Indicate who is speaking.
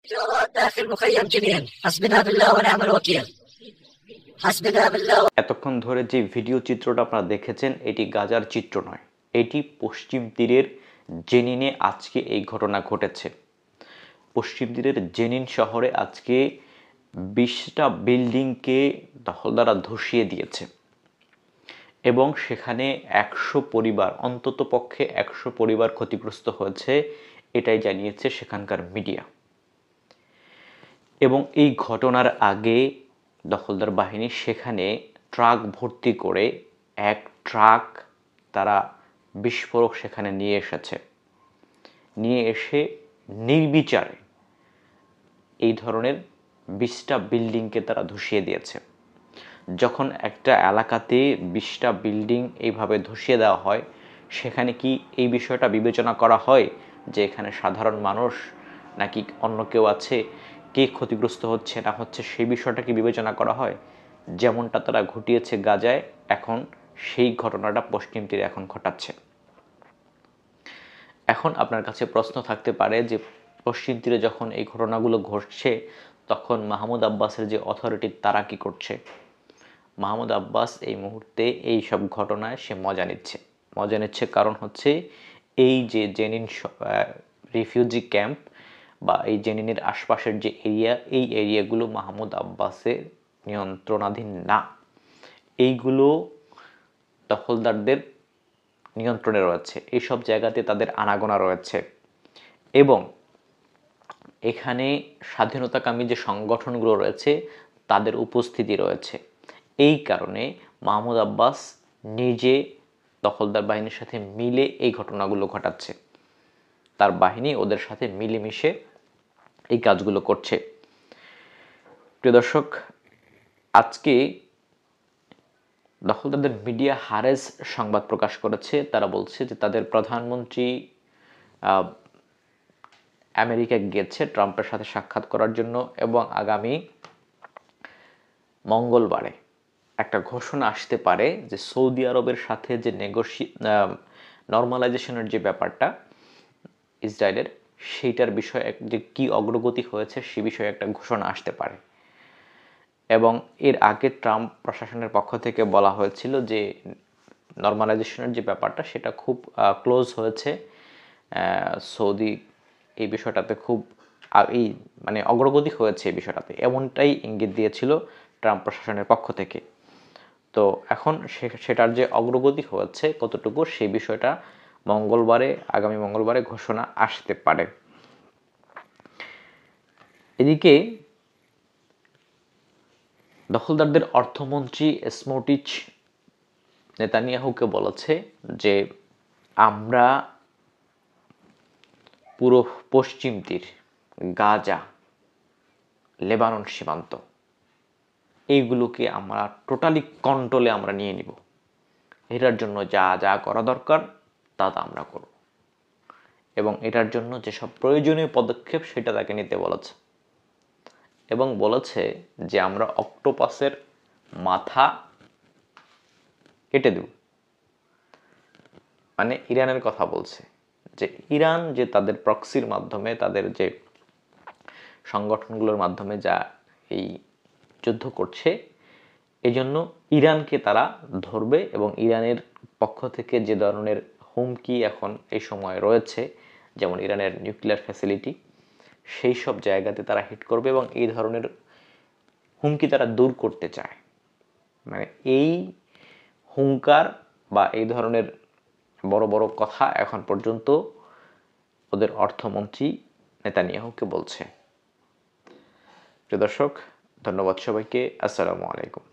Speaker 1: في المخيم جميعا حسبنا بالله ونعم الوكيل حسبنا بالله।
Speaker 2: এতক্ষণ ধরে যে ভিডিও চিত্রটা আপনারা দেখেছেন এটি গাজার চিত্র নয়, এটি পশ্চিম তীরের জেনিনে আজকে এই ঘটনা ঘটেছে। পশ্চিম তীরের জেনিন শহরে আজকে 20টা বিল্ডিংকে দখলদাররা ধসিয়ে দিয়েছে এবং সেখানে 100 পরিবার, অন্তত পক্ষে 100 পরিবার ক্ষতিগ্রস্ত হয়েছে, এটাই জানিয়েছে সেখানকার মিডিয়া। এবং এই ঘটনার আগে দখলদার বাহিনী সেখানে ট্রাক ভর্তি করে এক ট্রাক তারা বিস্ফোরক সেখানে নিয়ে এসেছে, নিয়ে এসে নির্বিচারে এই ধরনের 20টা বিল্ডিংকে তারা ধসিয়ে দিয়েছে। যখন একটা এলাকাতে 20টা বিল্ডিং এইভাবে ধসিয়ে দেওয়া হয়, সেখানে কি এই বিষয়টা বিবেচনা করা হয় যে এখানে সাধারণ মানুষ নাকি অন্য কেউ আছে, কে ক্ষতিগ্রস্ত হচ্ছে না হচ্ছে সেই বিষয়টা কি বিবেচনা করা হয়? যেমনটা তারা ঘটিয়েছে গাজায়, এখন সেই ঘটনাটা পশ্চিম তীরে এখন ঘটাচ্ছে। এখন আপনার কাছে প্রশ্ন থাকতে পারে যে পশ্চিম তীরে যখন এই ঘটনাগুলো ঘটছে তখন মাহমুদ আব্বাসের যে অথরিটি তারা কি করছে? মাহমুদ আব্বাস এই মুহূর্তে এই সব ঘটনায় সে মজা নিচ্ছে কারণ হচ্ছে এই যে জেনিন রিফিউজি ক্যাম্প বা এই জেনিনের আশপাশের যে এরিয়া, এই এরিয়াগুলো মাহমুদ আব্বাসের নিয়ন্ত্রণাধীন না, এইগুলো দখলদারদের নিয়ন্ত্রণে রয়েছে, এইসব জায়গাতে তাদের আনাগোনা রয়েছে এবং এখানে স্বাধীনতাকামী যে সংগঠনগুলো রয়েছে তাদের উপস্থিতি রয়েছে। এই কারণে মাহমুদ আব্বাস নিজে দখলদার বাহিনীর সাথে মিলে এই ঘটনাগুলো ঘটাচ্ছে, তার বাহিনী ওদের সাথে মিলেমিশে এই কাজগুলো করছে। প্রিয় দর্শক, আজকে দখলদারদের মিডিয়া হারেস সংবাদ প্রকাশ করেছে, তারা বলছে যে তাদের প্রধানমন্ত্রী আমেরিকা গিয়েছে ট্রাম্পের সাথে সাক্ষাৎ করার জন্য এবং আগামী মঙ্গলবারে একটা ঘোষণা আসতে পারে যে সৌদি আরবের সাথে যে নর্মালাইজেশনের যে ব্যাপারটা ইসরায়েলের, সেইটার বিষয়ে যে কী অগ্রগতি হয়েছে সে বিষয়ে একটা ঘোষণা আসতে পারে। এবং এর আগে ট্রাম্প প্রশাসনের পক্ষ থেকে বলা হয়েছিল যে নর্মালাইজেশনের যে ব্যাপারটা সেটা খুব ক্লোজ হয়েছে, সৌদি এই বিষয়টাতে খুব এই মানে অগ্রগতি হয়েছে এই বিষয়টাতে, এমনটাই ইঙ্গিত দিয়েছিল ট্রাম্প প্রশাসনের পক্ষ থেকে। তো এখন সেটার যে অগ্রগতি হয়েছে কতটুকু সেই বিষয়টা আগামী মঙ্গলবারে ঘোষণা আসতে পারে। এদিকে দখলদারদের অর্থমন্ত্রী স্মোট্রিচ নেতানিয়াহুকে বলেছে যে আমরা পুরো পশ্চিম তীর, গাজা, লেবানন সীমান্ত, এইগুলোকে আমরা টোটালি কন্ট্রোলে আমরা নিয়ে নিব, এটার জন্য যা যা করা দরকার তা আমরা করব এবং এটার জন্য যেসব প্রয়োজনীয় পদক্ষেপ সেটা তাকে নিতে বলেছে এবং বলেছে যে আমরা অক্টোপাসের মাথা কেটে দেব। মানে ইরানের কথা বলছে যে ইরান যে তাদের প্রক্সির মাধ্যমে, তাদের যে সংগঠনগুলোর মাধ্যমে যা এই যুদ্ধ করছে, এজন্য ইরানকে তারা ধরবে এবং ইরানের পক্ষ থেকে যে ধরনের হুমকি এখন এই সময় রয়েছে, যেমন ইরানের নিউক্লিয়ার ফ্যাসিলিটি, সেই সব জায়গাতে তারা হিট করবে এবং এই ধরনের হুমকি তারা দূর করতে চায়। মানে এই হুঙ্কার বা এই ধরনের বড় বড় কথা এখন পর্যন্ত ওদের অর্থমন্ত্রী নেতানিয়াহুকে বলছে। প্রিয় দর্শক, ধন্যবাদ সবাইকে। আসসালামু আলাইকুম।